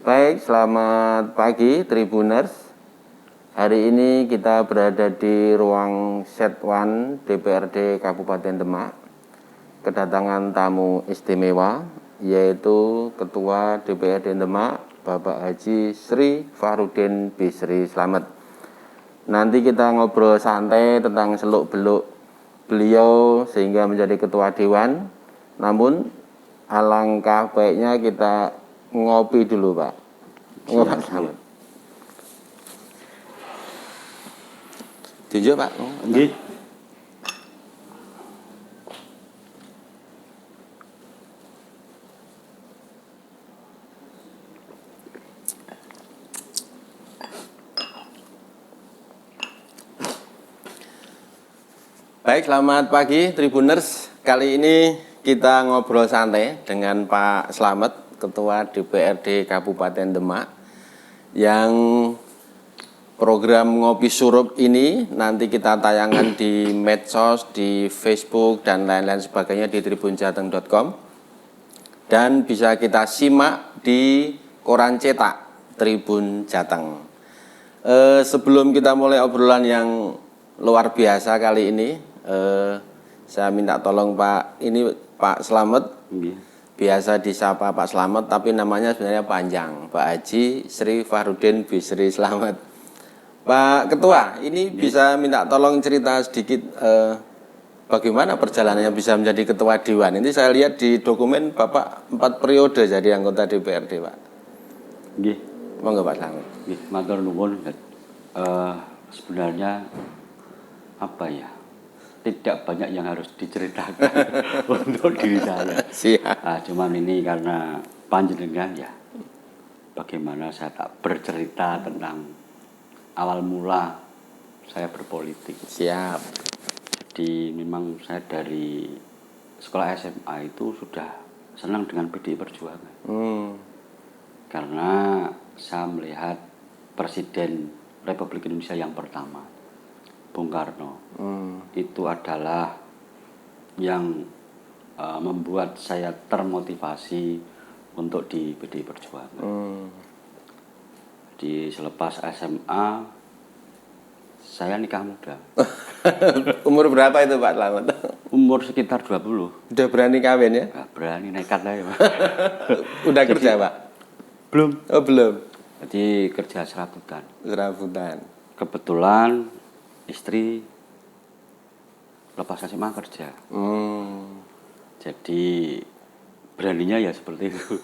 Baik, selamat pagi Tribuners. Hari ini kita berada di ruang Set 1 DPRD Kabupaten Demak. Kedatangan tamu istimewa, yaitu Ketua DPRD Demak, Bapak Haji Sri Fahrudin Bisri Slamet. Nanti kita ngobrol santai tentang seluk-beluk beliau sehingga menjadi Ketua Dewan. Namun alangkah baiknya kita ngopi dulu, Pak. Ngopi sama. Tunjuk, Pak. Nggih. Baik, selamat pagi Tribuners. Kali ini kita ngobrol santai dengan Pak Slamet, Ketua DPRD Kabupaten Demak, yang program Ngopi Surup ini nanti kita tayangkan di medsos, di Facebook, dan lain-lain sebagainya di tribunjateng.com, dan bisa kita simak di koran cetak Tribun Jateng. Sebelum kita mulai obrolan yang luar biasa kali ini, saya minta tolong Pak Slamet. Biasa disapa Pak Slamet, tapi namanya sebenarnya panjang, Pak Haji Sri Fahrudin Bisri Slamet. Pak Ketua, ini bisa minta tolong cerita sedikit bagaimana perjalanannya bisa menjadi Ketua Dewan. Ini saya lihat di dokumen Bapak 4 periode jadi anggota DPRD, Pak. Nggih. Monggo Pak Slamet. Nggih, matur nuwun. Sebenarnya apa ya? Tidak banyak yang harus diceritakan untuk diri saya. Siap. Nah, cuman ini karena panjenengan ya, bagaimana saya tak bercerita tentang awal mula saya berpolitik. Siap. Jadi memang saya dari sekolah SMA itu sudah senang dengan PDI Perjuangan. Karena saya melihat Presiden Republik Indonesia yang pertama, Bung Karno, itu adalah yang membuat saya termotivasi untuk di PDI Perjuangan. Di selepas SMA saya nikah muda. Umur berapa itu Pak Slamet? Umur sekitar 20. Udah berani kawin ya? Gak berani, nekat lah ya, Pak. Udah kerja Pak? Belum. Oh belum. Jadi kerja serabutan. Serabutan. Kebetulan istri lepas SMA kerja. Jadi beraninya ya seperti itu.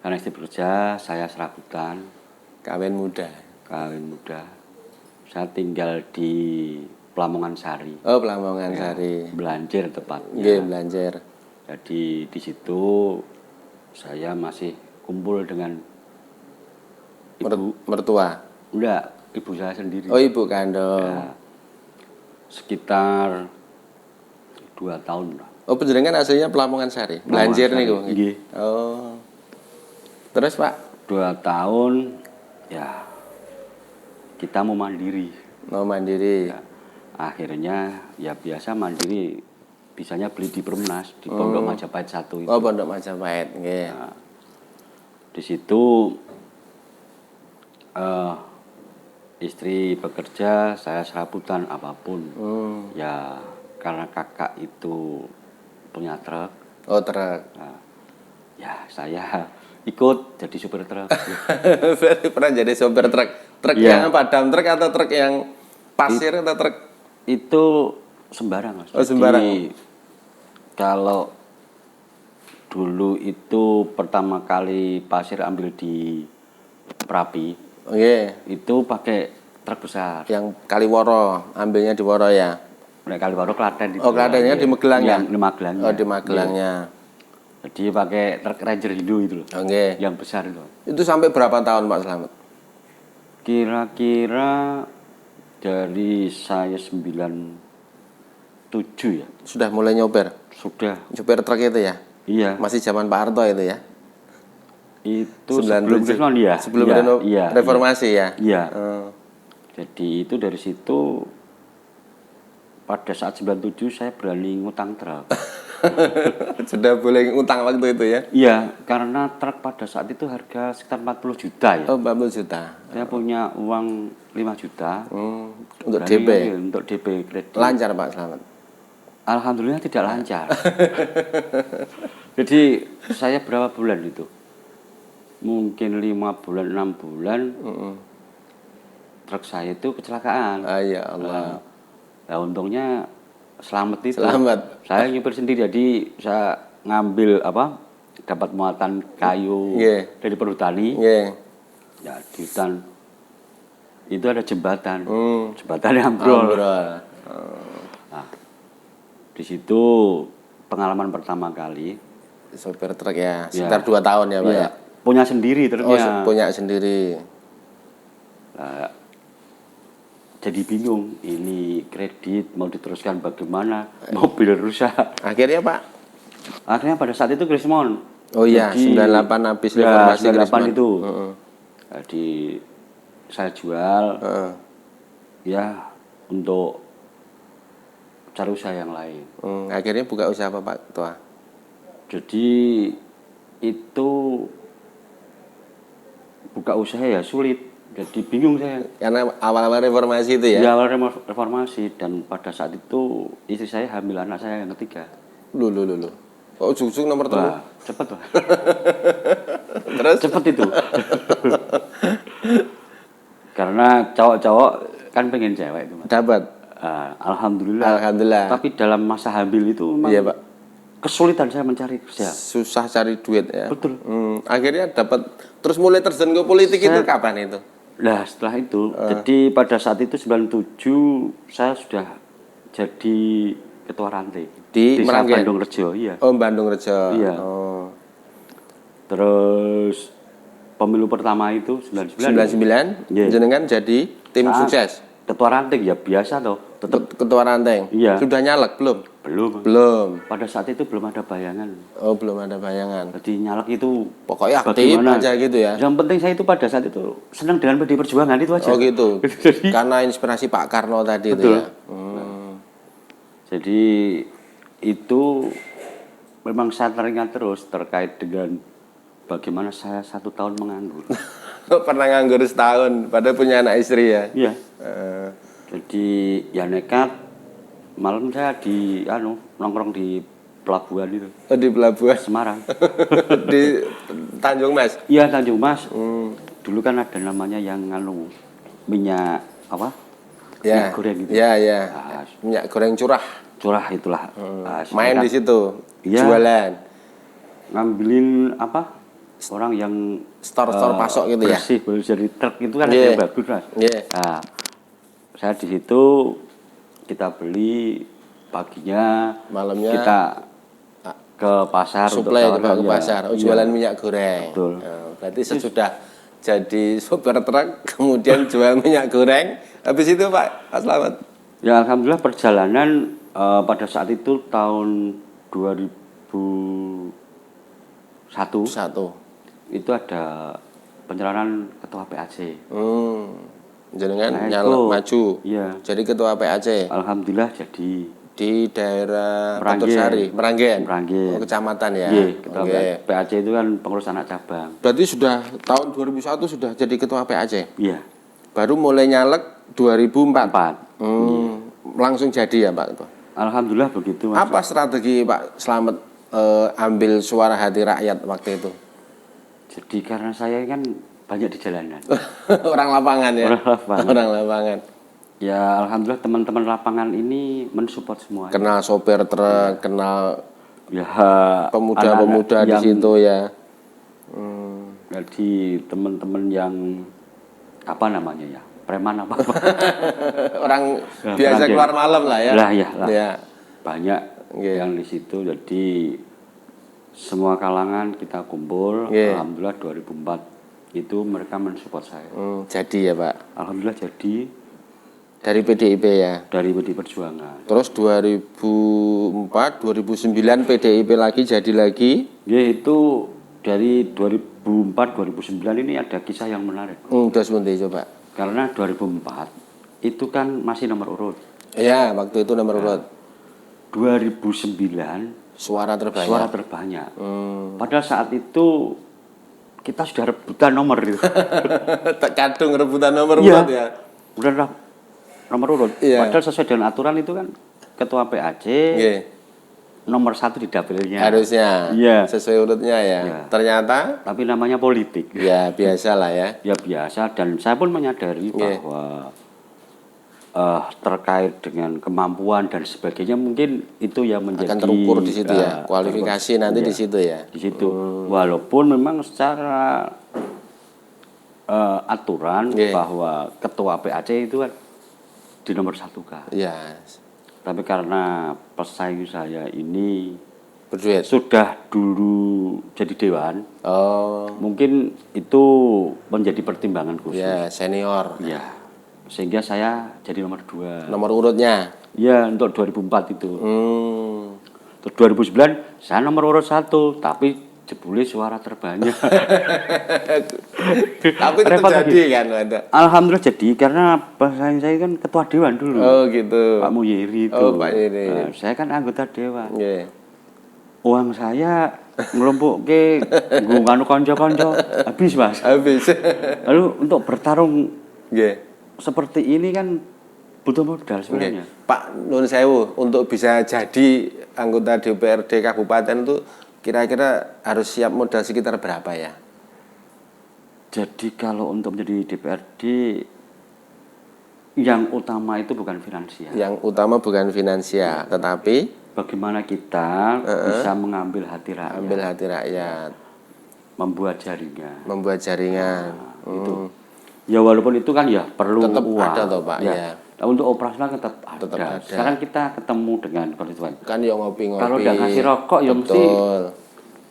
Karena istri bekerja, saya serabutan. Kawin muda. Saya tinggal di Pelamongan Sari. Oh, Pelamongan Sari. Belanjir tepatnya. Nggih, Belanjir. Jadi di situ saya masih kumpul dengan ibu mertua. Enggak, ibu saya sendiri. Oh, ibu kandung. Ya, sekitar 2 tahun lah. Oh, penjenengan aslinya Pelamongan Sari. Belanjir niku. Nggih. Oh. Terus, Pak? 2 tahun ya kita mau mandiri. Mau mandiri. Ya, akhirnya ya biasa mandiri, bisanya beli di Perumnas di Pondok Majapahit 1 itu. Oh, Pondok Majapahit, nggih. Nah, di situ istri bekerja, saya serabutan apapun. Ya karena kakak itu punya truk. Oh, truk. Nah, ya saya ikut jadi supir truk. Berarti pernah jadi sopir truk. Truk yang padam truk atau truk yang pasir atau truk? Itu sembarang, Mas. Oh, sembarang. Jadi kalau dulu itu pertama kali pasir ambil di Perapi, itu pakai truk besar. Yang Kaliworo, ambilnya di Woro ya? Kaliworo Klaten itu. Oh, Klatennya di Magelang ya? Di Magelang. Oh, di Magelangnya. Jadi pakai truk Ranger Indo itu loh. Yang besar itu. Itu sampai berapa tahun Pak Slamet? Kira-kira dari saya 97 ya. Sudah mulai nyoper? Sudah. Supir truk itu ya? Iya. Masih zaman Pak Harto itu ya? Itu sebelum ya. Sebelum reformasi ya? Iya. Jadi itu dari situ pada saat 97 saya berani ngutang truk. Sudah boleh utang waktu itu ya? Iya, karena truk pada saat itu harga sekitar 40 juta ya. Oh, 40 juta. Saya punya uang 5 juta. Untuk Berani DP. ngambil untuk DP kredit. Lancar Pak Slamet. Alhamdulillah tidak lancar. Jadi saya berapa bulan itu? Mungkin 5 bulan, 6 bulan. Truk saya itu kecelakaan. Ah, ya Allah. Nah, untungnya selamat itu. Selamat. Saya nyupir sendiri, jadi saya ngambil dapat muatan kayu dari perhutani. Ya di hutan itu ada jembatan, jembatan yang ambrol. Nah, di situ pengalaman pertama kali. Sopir truk ya, sekitar 2 tahun ya Pak ya? Punya sendiri Oh, truknya. punya sendiri. Nah, jadi bingung, ini kredit mau diteruskan bagaimana, mobil rusak. Akhirnya Pak? Akhirnya pada saat itu Krismon. Oh iya, 98 habis reformasi ya, 98 Krismon. itu. Jadi saya jual ya untuk cari usaha yang lain. Akhirnya buka usaha apa Pak Tua? Jadi itu buka usaha ya sulit. Jadi bingung saya. Karena awal-awal reformasi itu ya? Ya awal reformasi, dan pada saat itu istri saya hamil anak saya yang ketiga. Loh. Oh, ujung-ujung nomor Wah, cepet lah. Terus? Cepet itu. Karena cowok-cowok kan pengen cewek itu Mas. Dapat? Alhamdulillah. Tapi dalam masa hamil itu memang iya, Pak. Kesulitan saya mencari kerja. Susah cari duit ya? Betul. Akhirnya dapat, terus mulai terjun ke politik itu kapan itu? Nah setelah itu, jadi pada saat itu 97 saya sudah jadi ketua ranting di Meranggen? Bandung Rejo, iya. Oh, Bandung Rejo. Iya. Oh. Terus pemilu pertama itu 99. Jenengan jadi tim sukses. Ketua ranting ya biasa toh. Tetap ketua ranting. Iya. Sudah nyalek belum? Belum. Pada saat itu belum ada bayangan. Oh, belum ada bayangan. Jadi nyalek itu pokoknya aktif aja gitu ya. Yang penting saya itu pada saat itu senang dengan PD Perjuangan itu aja. Oh gitu. Karena inspirasi Pak Karno tadi. Betul. Itu ya. Jadi itu memang saya teringat terus terkait dengan bagaimana saya 1 tahun menganggur. Pernah nganggur setahun, padahal punya anak istri ya? Iya. Jadi ya nekat, malam saya nongkrong di pelabuhan itu. Oh, di pelabuhan? Semarang. Di Tanjung Mas? Iya, Tanjung Mas. Dulu kan ada namanya yang minyak apa? Ya. Minyak goreng gitu. Iya. Minyak goreng curah. Curah itulah. Main di situ, jualan. Ngambilin apa? Orang yang store pasok gitu ya. Bersih dari truk itu kan ada yang bagus Mas. Nah, saya di situ kita beli paginya, malamnya kita ke pasar suplai ke pasar. Jualan minyak goreng. Betul. Berarti sesudah jadi sopir truk kemudian jual minyak goreng. Habis itu Pak Slamet? Ya alhamdulillah perjalanan pada saat itu tahun 2001. Itu ada pencalonan ketua PAC. Jenengan nyalek maju. Iya. Jadi ketua PAC. Alhamdulillah jadi di daerah Patursari, Meranggen. Oh, kecamatan ya. Iya, ketua PAC itu kan pengurus anak cabang. Berarti sudah tahun 2001 sudah jadi ketua PAC? Iya. Baru mulai nyalek 2004. Langsung jadi ya Pak? Alhamdulillah begitu Mas. Apa strategi Pak Slamet ambil suara hati rakyat waktu itu? Jadi karena saya kan banyak di jalanan. Orang lapangan ya? Orang lapangan. Ya alhamdulillah teman-teman lapangan ini mensupport semua. Kenal sopir truk, kenal ya pemuda-pemuda di situ ya. Jadi teman-teman yang apa namanya ya, preman apa? Orang biasa keluar malam lah ya. Ya. Banyak yang di situ, jadi semua kalangan kita kumpul. Alhamdulillah 2004 itu mereka mensupport saya. Jadi ya Pak? Alhamdulillah jadi. Dari PDIP ya? Dari PDI Perjuangan. Terus 2004, 2009 PDIP lagi jadi lagi? Ya itu dari 2004, 2009 ini ada kisah yang menarik. Udah sebentar coba. Karena 2004 itu kan masih nomor urut. Iya, waktu itu nomor urut. 2009 Suara terbanyak. Suara terbanyak. Padahal saat itu kita sudah rebutan nomor itu. Kadung rebutan nomor Iya. urut ya. Udah nomor urut. Iya. Padahal sesuai dengan aturan itu kan ketua PAC Nggih. nomor 1 di dapilnya. Harusnya. Iya. Sesuai urutnya ya. Iya. Ternyata Tapi namanya politik. ya biasa lah ya. Ya biasa, dan saya pun menyadari Iya. bahwa terkait dengan kemampuan dan sebagainya mungkin itu yang menjadi Akan terukur di situ ya. Kualifikasi nanti di Iya, situ ya. di situ. Walaupun memang secara aturan Iya. bahwa ketua PAC itu kan di nomor 1K. Iya. Tapi karena pesaing saya ini Berduet. sudah dulu jadi dewan, Oh. mungkin itu menjadi pertimbangan khusus. Ya, senior. Ya, sehingga saya jadi nomor 2. Nomor urutnya. Ya, untuk 2004 itu. Terus 2009 saya nomor urut 1, tapi jebule suara terbanyak. Tapi itu Repot terjadi lagi. kan ada. Alhamdulillah jadi, karena pesaing saya kan ketua dewan dulu. Oh gitu. Pak Muyiri itu. Oh, Pak Muyiri. Nah, saya kan anggota dewan. Nggih. Uang saya ngelumpukke nggo nganu kanca-kanca habis, Mas. Habis. Lalu untuk bertarung Nggih. seperti ini kan butuh modal sebenarnya. Pak Nun Sewu, untuk bisa jadi anggota DPRD kabupaten itu kira-kira harus siap modal sekitar berapa ya? Jadi kalau untuk menjadi DPRD yang utama itu bukan finansial. Yang utama bukan finansial, tetapi Bagaimana kita bisa mengambil hati rakyat, ambil hati rakyat, membuat jaringan. membuat jaringan. Itu. Ya walaupun itu kan ya perlu Tetap uang. ada toh, Pak, ya. Nah, untuk operasional tetap ada. Tetap ada. Sekarang kita ketemu dengan konstituen. Kan yang ngopi-ngopi. Kalau udah ngasih rokok ya mesti. Betul.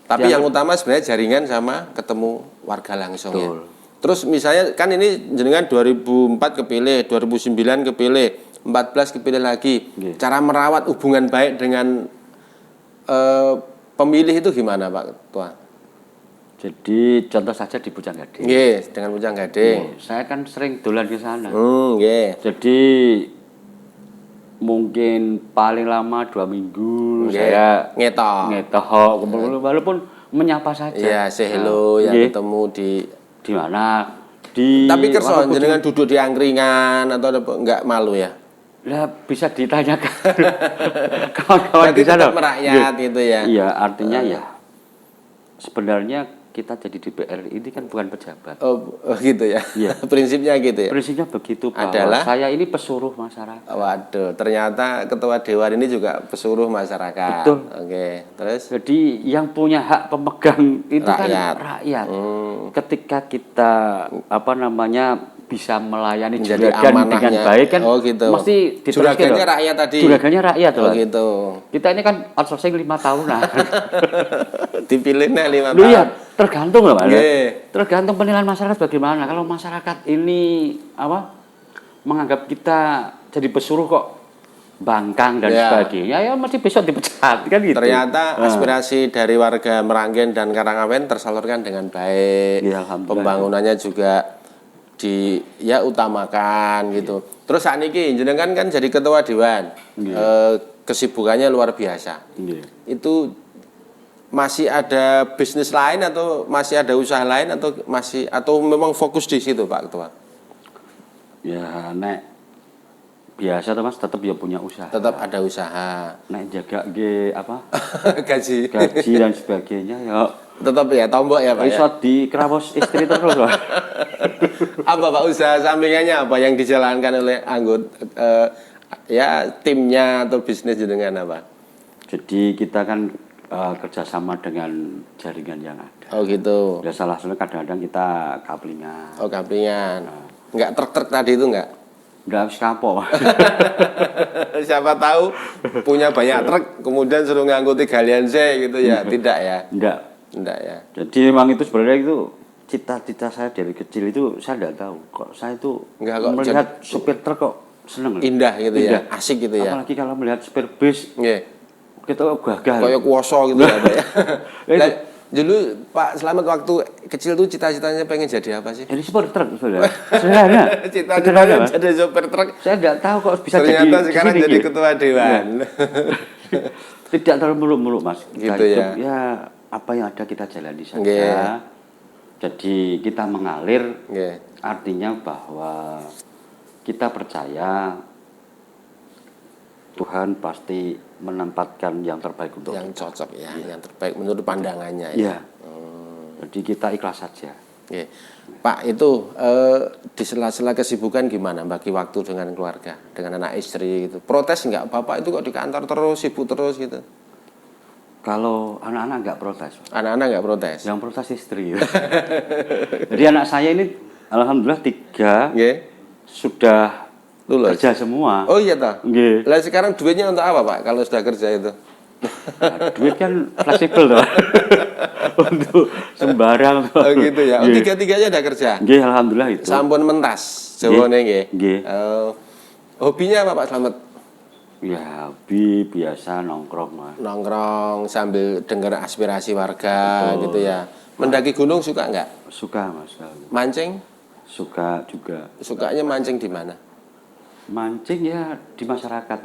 Tapi Jangan- yang utama sebenarnya jaringan sama ketemu warga langsung ya. Betul. Terus misalnya kan ini jenengan 2004 kepilih, 2009 kepilih, 14 kepilih lagi. Nggih. Cara merawat hubungan baik dengan pemilih itu gimana Pak Ketua? Jadi contoh saja di Pujanggade. Nggih, dengan Ujang Gading. Saya kan sering dolan ke sana. Nggih. Jadi mungkin paling lama 2 minggu Nggih. saya Ngetok. ngetok, walaupun menyapa saja. Iya, say hello yang nggih. ketemu di Di mana? Di Tapi kerso Warung jenengan duduk di angkringan atau enggak malu ya? Lah bisa ditanyakan kawan-kawan Berarti di sana. tetap merakyat gitu ya. Iya, artinya ya sebenarnya kita jadi DPR ini kan bukan pejabat. Oh gitu ya. Iya. Prinsipnya gitu ya. Prinsipnya begitu bahwa Adalah? saya ini pesuruh masyarakat. Waduh, ternyata ketua dewan ini juga pesuruh masyarakat. Betul. Oke, terus Jadi yang punya hak pemegang itu Rakyat. kan rakyat. Ketika kita bisa melayani Menjadi juragan dengan amanahnya. baik kan Oh, gitu. mesti diteruskan. Juragannya loh. rakyat tadi. Juragannya rakyat Oh loh. gitu. Kita ini kan outsourcing 5 tahunan. Dipilih nih 5 Lu tahun. ya tergantung loh, Mas. Nggih. Tergantung penilaian masyarakat bagaimana. Kalau masyarakat ini menganggap kita jadi pesuruh kok bangkang dan Ya. sebagainya, ya mesti besok dipecat kan gitu. Ternyata aspirasi dari warga Meranggen dan Karangawen tersalurkan dengan baik. Ya, alhamdulillah. Pembangunannya juga utamakan gitu. Terus saat ini jenengan kan jadi ketua dewan. Kesibukannya luar biasa. Iya. Itu masih ada bisnis lain atau masih ada usaha lain atau memang fokus di situ Pak Ketua? Ya nek biasa tuh Mas tetap ya punya usaha. Tetap ada usaha. Nek jaga Gaji. gaji dan sebagainya ya Tetap ya tombok ya Pak ya. iso dikerawos istri terus Pak. Apa Pak usaha sampingannya apa yang dijalankan oleh anggota timnya atau bisnis jenengan apa? Jadi kita kan kerjasama dengan jaringan yang ada. Oh gitu. Ya salah satunya kadang-kadang kita kaplingan. Oh kaplingan. Enggak truk-truk tadi itu enggak? Udah habis kapok. Siapa tahu punya banyak truk kemudian suruh ngangkuti galian C gitu ya. Tidak ya. Enggak ya. Jadi memang itu sebenarnya itu cita-cita saya dari kecil itu saya tidak tahu kok saya itu Enggak kok, melihat supir truk kok seneng loh. Indah gitu Indah. ya. Asik gitu ya. Apalagi kalau melihat supir bis Nggih. kita kok gagah. Kayak kuoso gitu ya Pak ya. Itu. Lah, dulu Pak Slamet waktu kecil tuh cita-citanya pengen jadi apa sih? Jadi supir truk saudara. Sederhana. Cita-citanya Mas. jadi sopir truk. Saya tidak tahu kok bisa Ternyata jadi sekarang di sini, jadi gitu. ketua dewan. Tidak terlalu muluk-muluk Mas. Kita Gitu hidup, ya. ya apa yang ada kita jalani saja. Nggih. Jadi kita mengalir, Nggih. artinya bahwa kita percaya Tuhan pasti menempatkan yang terbaik untuk Yang kita. cocok ya, yang terbaik menurut pandangannya Iya. ya. Jadi kita ikhlas saja. Nggih. Pak, itu di sela-sela kesibukan gimana bagi waktu dengan keluarga, dengan anak istri gitu. Protes nggak Bapak itu kok di kantor terus, sibuk terus gitu? Kalau anak-anak nggak protes, Anak-anak nggak protes? yang protes istri. Jadi anak saya ini alhamdulillah 3 Nggih. sudah Lulus. kerja semua. Oh iya toh? Nggih. Lah sekarang duitnya untuk apa Pak kalau sudah kerja itu? Nah, duit kan fleksibel toh. Untuk sembarang. Oh gitu ya. Oh, Nggih. tiga-tiganya udah kerja. Nggih, alhamdulillah itu. Sampun mentas jawane nggih. Nggih. Hobinya apa Pak Slamet? Ya, hobi biasa nongkrong Mas. Nongkrong sambil dengar aspirasi warga gitu ya. Mendaki gunung suka nggak? Suka Mas. Mancing? Suka juga. Sukanya mancing di mana? Mancing ya di masyarakat.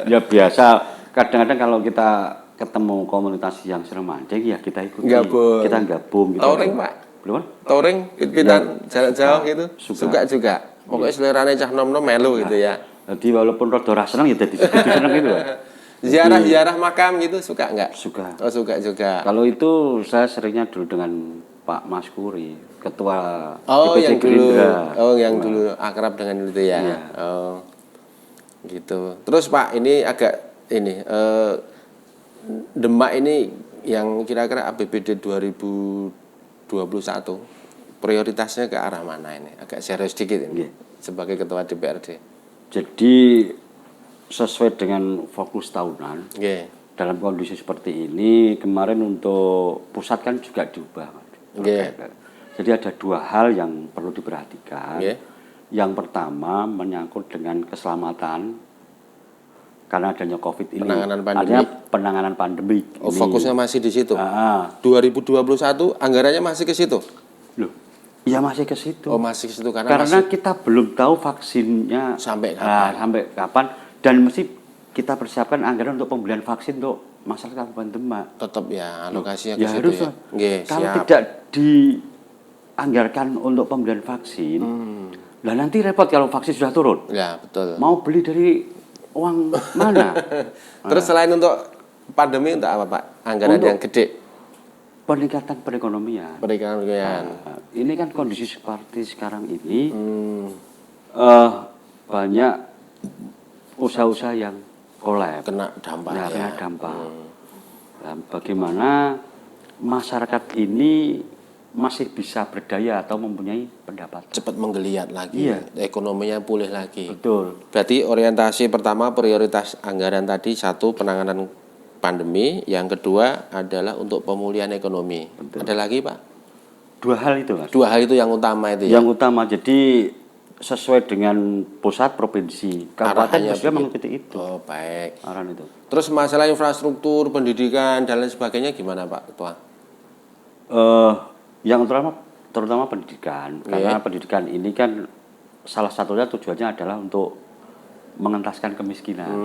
Ya biasa. Kadang-kadang kalau kita ketemu komunitas yang sering mancing ya kita ikuti. Gabung. Kita gabung gitu. Touring Pak? Belum? Touring, pit-pitan, jalan jauh gitu? Suka. Juga. Pokoknya selerane cah nom-nom melu gitu ya. Jadi walaupun rada ora seneng ya jadi seneng gitu. Ziarah-ziarah makam gitu suka nggak? Suka. Oh suka juga. Kalau itu saya seringnya dulu dengan Pak Mas Kuri, ketua Oh DPC yang dulu, Gerindra. yang dulu akrab dengan itu ya. Iya. Oh gitu. Terus Pak ini agak ini Demak ini yang kira-kira APBD 2021 prioritasnya ke arah mana ini? Agak serius sedikit ini Iya. sebagai ketua DPRD. Jadi sesuai dengan fokus tahunan Nggih. dalam kondisi seperti ini kemarin untuk pusat kan juga diubah. Nggih. Jadi ada 2 hal yang perlu diperhatikan. Nggih. Yang pertama menyangkut dengan keselamatan karena adanya COVID ini. Penanganan pandemi. Artinya penanganan pandemi. Oh ini. fokusnya masih di situ. 2021 2021 anggarannya masih ke situ. loh, ya masih ke situ. Oh masih ke situ karena masih kita belum tahu vaksinnya sampai kapan. sampai kapan dan mesti kita persiapkan anggaran untuk pembelian vaksin untuk masyarakat Kabupaten Demak. tetap ya alokasinya ke Ya situ harus ya. Nggih, kalau siap. tidak dianggarkan untuk pembelian vaksin, lah nanti repot kalau vaksin sudah turun. Ya betul. Mau beli dari uang mana? Terus selain untuk pandemi untuk apa Pak? Anggaran Untuk- yang gede, Peningkatan perekonomian. perekonomian. Ini kan kondisi seperti sekarang ini Hmm, banyak usaha-usaha yang kolab. kena dampak Ya, ya. kena dampak. Nah, bagaimana masyarakat ini masih bisa berdaya atau mempunyai pendapatan? Cepat menggeliat lagi, Iya. ekonominya pulih lagi. Betul. Berarti orientasi pertama prioritas anggaran tadi satu penanganan pandemi, yang kedua adalah untuk pemulihan ekonomi. Ada lagi Pak? 2 hal itu Mas. 2 hal itu yang utama itu ya. Yang utama jadi sesuai dengan pusat provinsi, kabupaten Arahannya juga begitu. mengikuti itu. Oh baik. Arahan itu. Terus masalah infrastruktur, pendidikan dan lain sebagainya gimana Pak Ketua? Yang terutama pendidikan, karena pendidikan ini kan salah satunya tujuannya adalah untuk mengentaskan kemiskinan.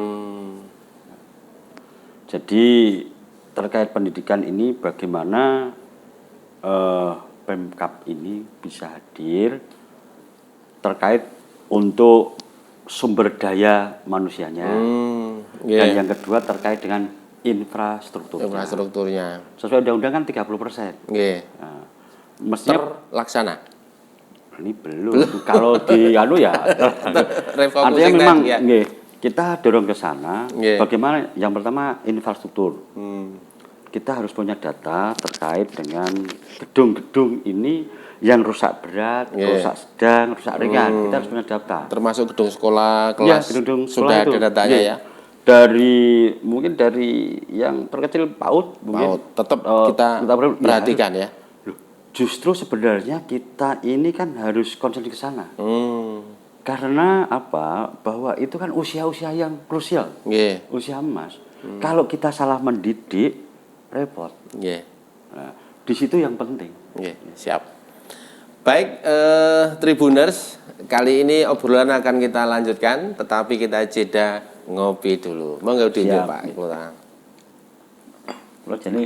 Jadi terkait pendidikan ini bagaimana Pemkab ini bisa hadir terkait untuk sumber daya manusianya. Dan yang kedua terkait dengan infrastruktur. Infrastrukturnya. Sesuai undang-undang kan 30%. Nggih. Nah, mestinya Terlaksana. ini belum. Kalau di anu ya. Artinya Refocusing memang tadi ya. nggih, kita dorong ke sana. Nggih. Bagaimana? Yang pertama infrastruktur. Kita harus punya data terkait dengan gedung-gedung ini yang rusak berat, Nggih. rusak sedang, rusak ringan. Kita harus punya data. Termasuk gedung sekolah, Ya, kelas gedung sudah sekolah itu. ada datanya Nggih. ya. Mungkin dari yang terkecil PAUD mungkin. Mau tetap kita perlu- ya, perhatikan ya. Loh, justru sebenarnya kita ini kan harus concern ke sana. Karena apa? Bahwa itu kan usia-usia yang krusial, Nggih. usia emas. Kalau kita salah mendidik, repot. Nggih. Nah, di situ yang penting. Nggih, siap. Baik, Tribuners, kali ini obrolan akan kita lanjutkan, tetapi kita jeda ngopi dulu. Monggo dhewe Siap. Pak Kepala. Kalau jadi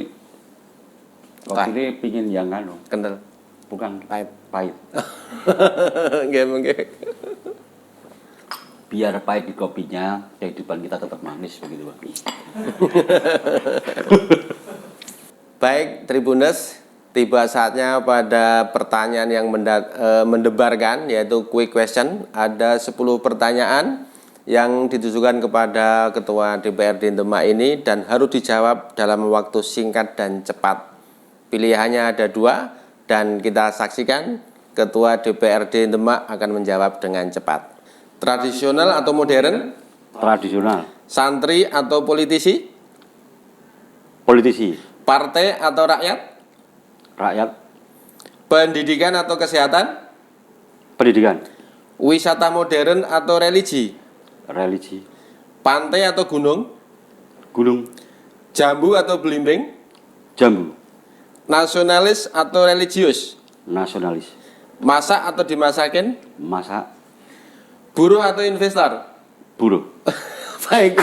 kopi ini pingin yang anu, Kental. bukan Pahit. pahit. Nggih, monggo. Biar pahit di kopinya, kehidupan kita tetap manis begitu Pak. Baik, Tribuners, tiba saatnya pada pertanyaan yang mendebarkan, yaitu quick question. Ada 10 pertanyaan yang ditujukan kepada Ketua DPRD Demak ini dan harus dijawab dalam waktu singkat dan cepat. Pilihannya ada 2 dan kita saksikan Ketua DPRD Demak akan menjawab dengan cepat. Tradisional atau modern? Tradisional. Santri atau politisi? Politisi. Partai atau rakyat? Rakyat. Pendidikan atau kesehatan? Pendidikan. Wisata modern atau religi? Religi. Pantai atau gunung? Gunung. Jambu atau belimbing? Jambu. Nasionalis atau religius? Nasionalis. Masak atau dimasakin? Masak. Buruh atau investor? Buruh. Baik,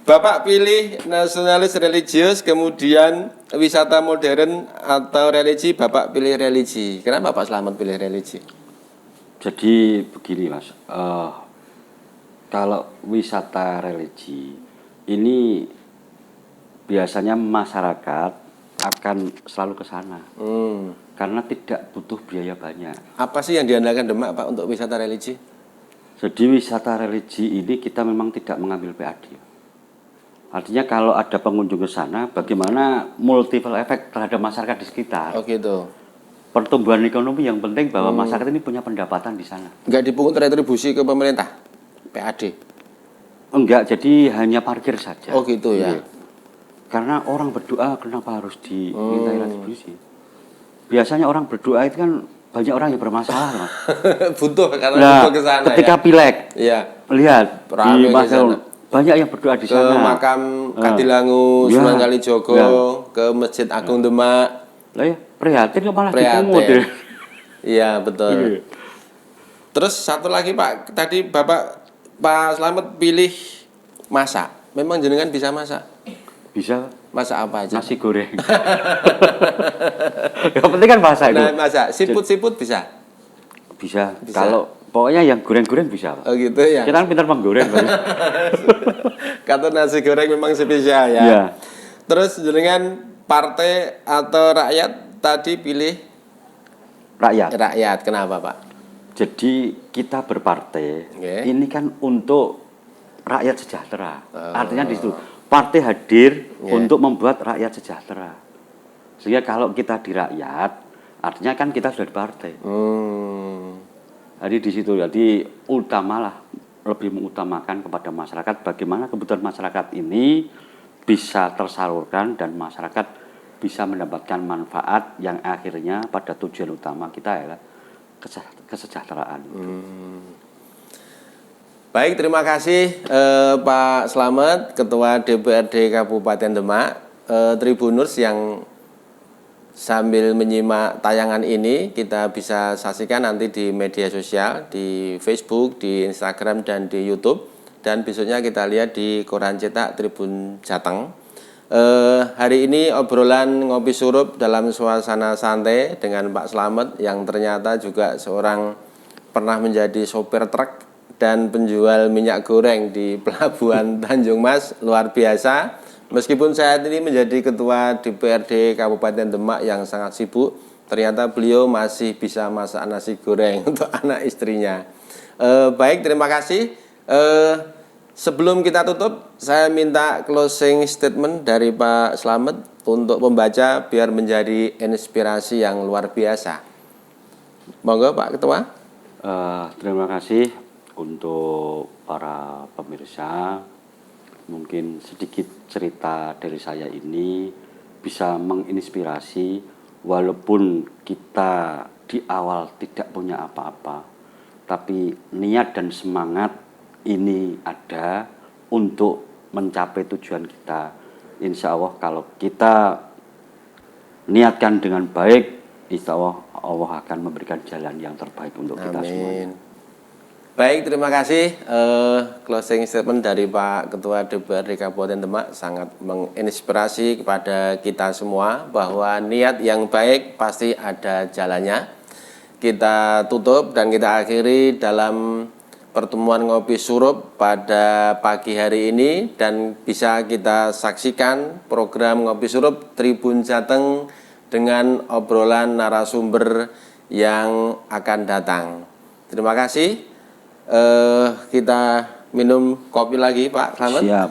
Bapak pilih nasionalis religius, kemudian wisata modern atau religi, Bapak pilih religi. Kenapa Pak Slamet pilih religi? Jadi begini Mas, kalau wisata religi ini biasanya masyarakat akan selalu ke sana karena tidak butuh biaya banyak. Apa sih yang diandalkan Demak Pak untuk wisata religi? Jadi wisata religi ini kita memang tidak mengambil PAD. Artinya kalau ada pengunjung ke sana, bagaimana multiple effect terhadap masyarakat di sekitar. Oh gitu. Pertumbuhan ekonomi yang penting bahwa masyarakat ini punya pendapatan di sana. Enggak dipungut retribusi ke pemerintah? PAD? Enggak, jadi hanya parkir saja. Oh gitu ya. Iya. Karena orang berdoa kenapa harus dimintai retribusi? Biasanya orang berdoa itu kan banyak orang yang bermasalah, Mas. Butuh karena Nah, butuh ke sana ketika ya. pileg, Iya. lihat Rame di ke Magelang sana. banyak yang berdoa di Ke sana. makam Kadilangu, Ya. Sunan Kalijogo, Ya. ke Masjid Agung Demak. Lah ya, prihatin kok malah Prihatin. dipungut. Ya. Iya betul. Iya. Terus satu lagi Pak, tadi Bapak Pak Slamet pilih masak. Memang jenengan bisa masak? Bisa Masak apa aja? nasi goreng. Yang penting kan masak itu. Nah, masak siput-siput bisa? Bisa. Bisa. Kalau pokoknya yang goreng-goreng bisa, Pak. Oh gitu ya. Kita kan pintar menggoreng, Pak. Kata nasi goreng memang spesial ya. Iya. Terus jenengan partai atau rakyat tadi pilih Rakyat. rakyat. Kenapa Pak? Jadi kita berpartai Oke. ini kan untuk rakyat sejahtera. Artinya di situ partai hadir untuk membuat rakyat sejahtera. Sehingga kalau kita di rakyat, artinya kan kita sudah di partai. Jadi di situ jadi utamalah lebih mengutamakan kepada masyarakat bagaimana kebutuhan masyarakat ini bisa tersalurkan dan masyarakat bisa mendapatkan manfaat yang akhirnya pada tujuan utama kita adalah kesejahteraan. Baik, terima kasih Pak Slamet, Ketua DPRD Kabupaten Demak. Tribuners yang sambil menyimak tayangan ini, kita bisa saksikan nanti di media sosial, di Facebook, di Instagram, dan di YouTube. Dan besoknya kita lihat di koran cetak Tribun Jateng. Hari ini obrolan ngopi surup dalam suasana santai dengan Pak Slamet yang ternyata juga seorang pernah menjadi sopir truk dan penjual minyak goreng di Pelabuhan Tanjung Mas, luar biasa. Meskipun saat ini menjadi ketua DPRD Kabupaten Demak yang sangat sibuk, ternyata beliau masih bisa masak nasi goreng untuk anak istrinya. Baik, terima kasih. Sebelum kita tutup, saya minta closing statement dari Pak Slamet untuk pembaca biar menjadi inspirasi yang luar biasa. Monggo Pak Ketua. Terima kasih untuk para pemirsa. Mungkin sedikit cerita dari saya ini bisa menginspirasi walaupun kita di awal tidak punya apa-apa, tapi niat dan semangat ini ada untuk mencapai tujuan kita. Insya Allah kalau kita niatkan dengan baik, insya Allah Allah akan memberikan jalan yang terbaik untuk kita semuanya. Baik, terima kasih. Closing statement dari Pak Ketua DPRD Kabupaten Demak sangat menginspirasi kepada kita semua bahwa niat yang baik pasti ada jalannya. Kita tutup dan kita akhiri dalam pertemuan Ngopi Surup pada pagi hari ini, dan bisa kita saksikan program Ngopi Surup Tribun Jateng dengan obrolan narasumber yang akan datang. Terima kasih. Kita minum kopi lagi, Pak Slamet. Siap.